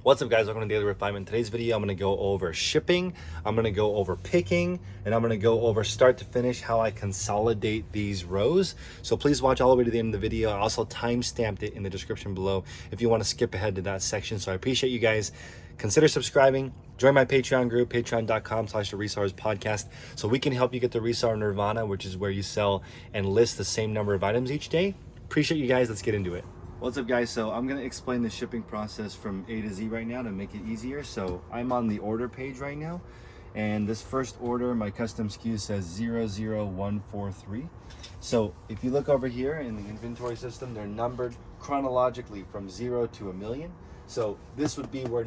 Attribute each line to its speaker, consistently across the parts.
Speaker 1: What's up, guys? Welcome to Daily Refinement. Today's video, I'm going to go over shipping, I'm going to go over picking, and I'm going to go over start to finish how I consolidate these rows. So please watch all the way to the end of the video. I also time-stamped it in the description below if you want to skip ahead to that section. So I appreciate you guys. Consider subscribing. Join my Patreon group, patreon.com/theresellerspodcast, so we can help you get the reseller nirvana, which is where you sell and list the same number of items each day. Appreciate you guys. Let's get into it. What's up, guys? So I'm going to explain the shipping process from A to Z right now to make it easier. So I'm on the order page right now, and this first order, my custom SKU says 00143. So if you look over here in the inventory system, they're numbered chronologically from 0 to 1,000,000. So this would be where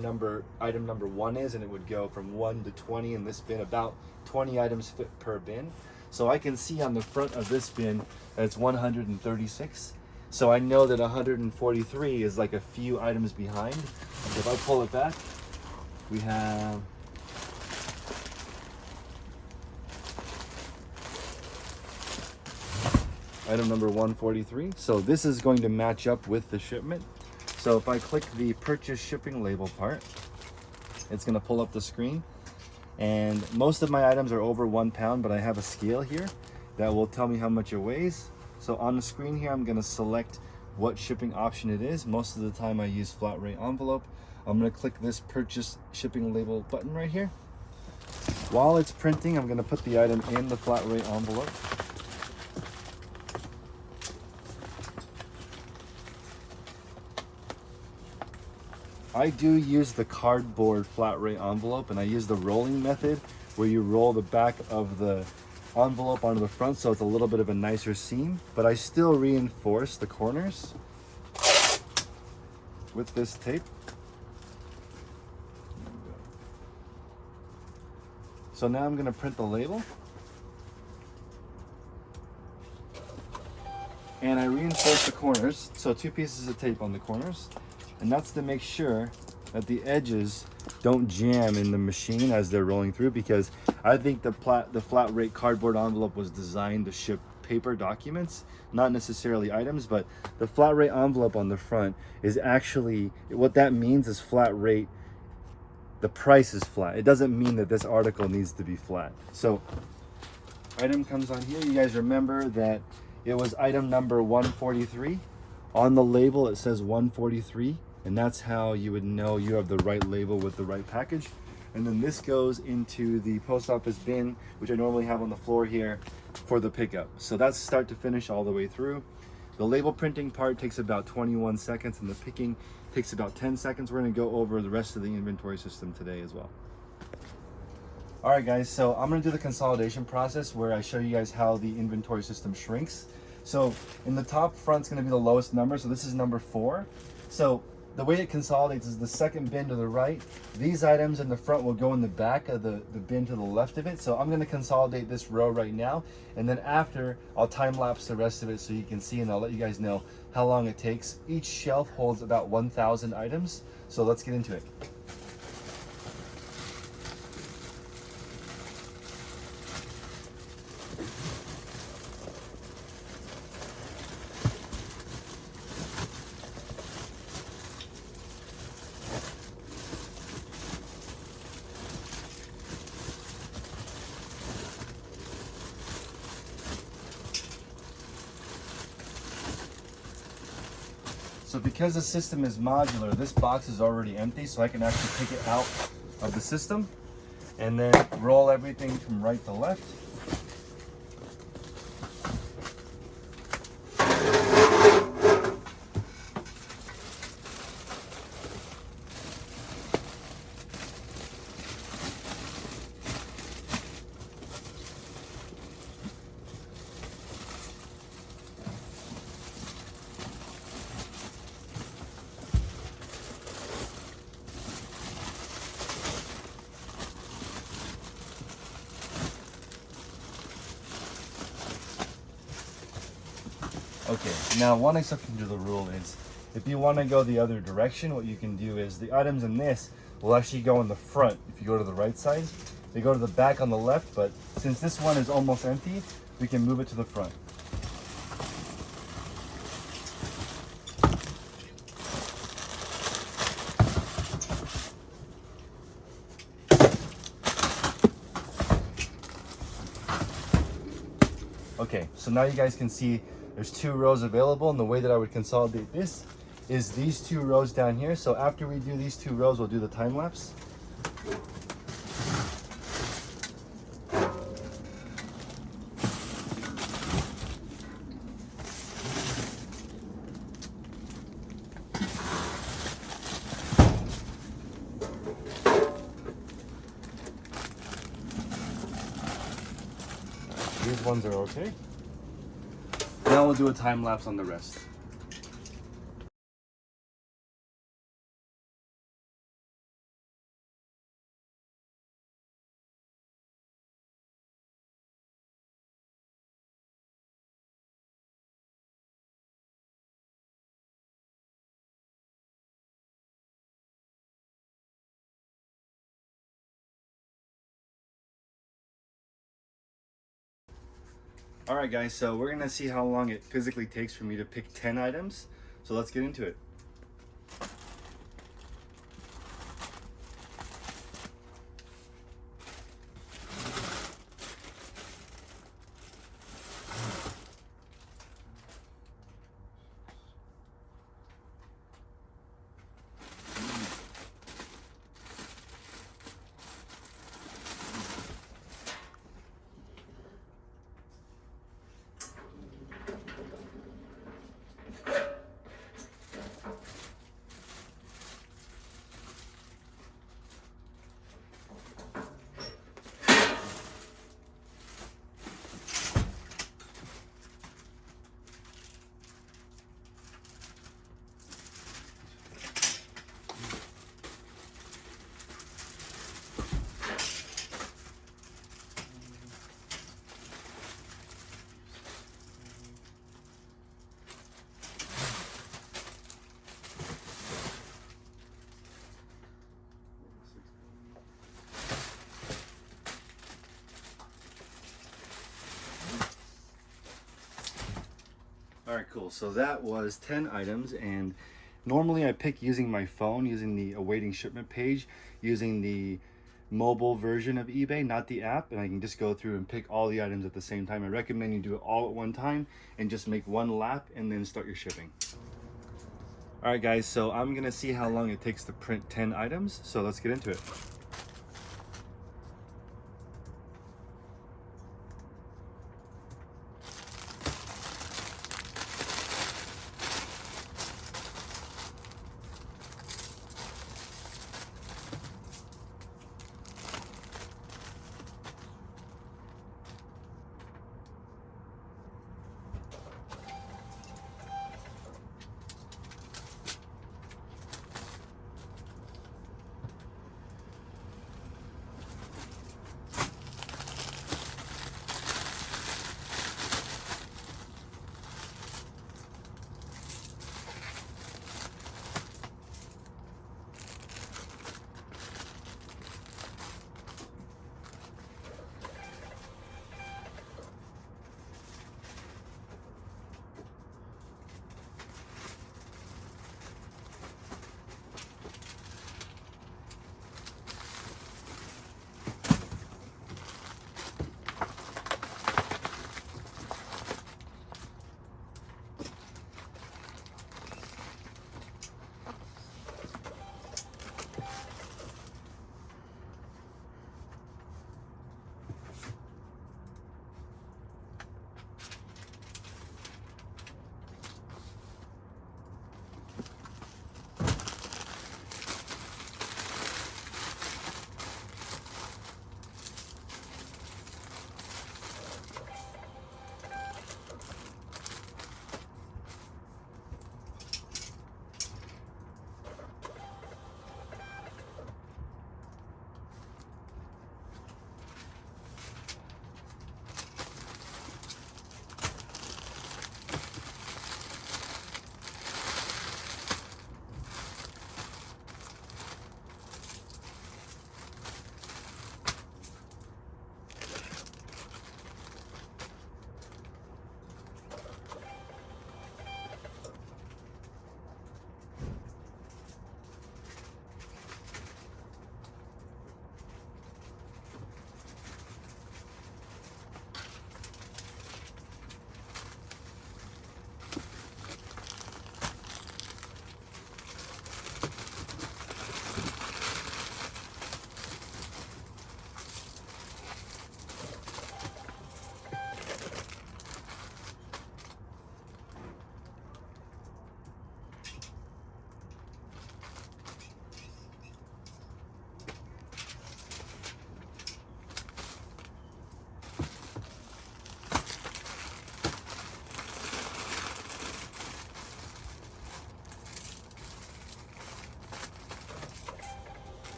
Speaker 1: item number 1 is, and it would go from 1 to 20 in this bin. About 20 items fit per bin. So I can see on the front of this bin that it's 136. So I know that 143 is like a few items behind. If I pull it back, we have item number 143. So this is going to match up with the shipment. So if I click the purchase shipping label part, it's going to pull up the screen. And most of my items are over 1 pound, but I have a scale here that will tell me how much it weighs. So on the screen here, I'm going to select what shipping option it is. Most of the time I use flat rate envelope. I'm going to click this purchase shipping label button right here. While it's printing, I'm going to put the item in the flat rate envelope. I do use the cardboard flat rate envelope, and I use the rolling method where you roll the back of the envelope onto the front, so it's a little bit of a nicer seam, but I still reinforce the corners with this tape. So now I'm going to print the label, and I reinforce the corners, so 2 pieces of tape on the corners, and that's to make sure that the edges don't jam in the machine as they're rolling through, because I think the flat rate cardboard envelope was designed to ship paper documents, not necessarily items. But the flat rate envelope on the front is actually, what that means is flat rate, the price is flat. It doesn't mean that this article needs to be flat. So item comes on here. You guys remember that it was item number 143. On the label it says 143, and that's how you would know you have the right label with the right package. And then this goes into the post office bin, which I normally have on the floor here for the pickup. So that's start to finish all the way through. The label printing part takes about 21 seconds, and the picking takes about 10 seconds. We're going to go over the rest of the inventory system today as well. All right, guys, so I'm going to do the consolidation process where I show you guys how the inventory system shrinks. So in the top front's going to be the lowest number, so this is number 4. So the way it consolidates is the second bin to the right. These items in the front will go in the back of the bin to the left of it. So I'm going to consolidate this row right now, and then after I'll time lapse the rest of it so you can see, and I'll let you guys know how long it takes. Each shelf holds about 1,000 items, so let's get into it. So because the system is modular, this box is already empty, so I can actually take it out of the system and then roll everything from right to left. Okay, now one exception to the rule is if you want to go the other direction, what you can do is the items in this will actually go in the front if you go to the right side. They go to the back on the left, but since this one is almost empty, we can move it to the front. Okay, so now you guys can see there's 2 rows available, and the way that I would consolidate this is these 2 rows down here. So after we do these 2 rows, we'll do the time lapse. These ones are okay. Now we'll do a time lapse on the rest. All right, guys, so we're gonna see how long it physically takes for me to pick 10 items. So let's get into it. All right, cool. So that was 10 items, and normally I pick using my phone, using the awaiting shipment page, using the mobile version of eBay, not the app, and I can just go through and pick all the items at the same time. I recommend you do it all at one time and just make one lap and then start your shipping. All right, guys, so I'm gonna see how long it takes to print 10 items, so let's get into it.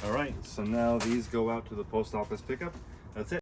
Speaker 1: All right, so now these go out to the post office pickup. That's it.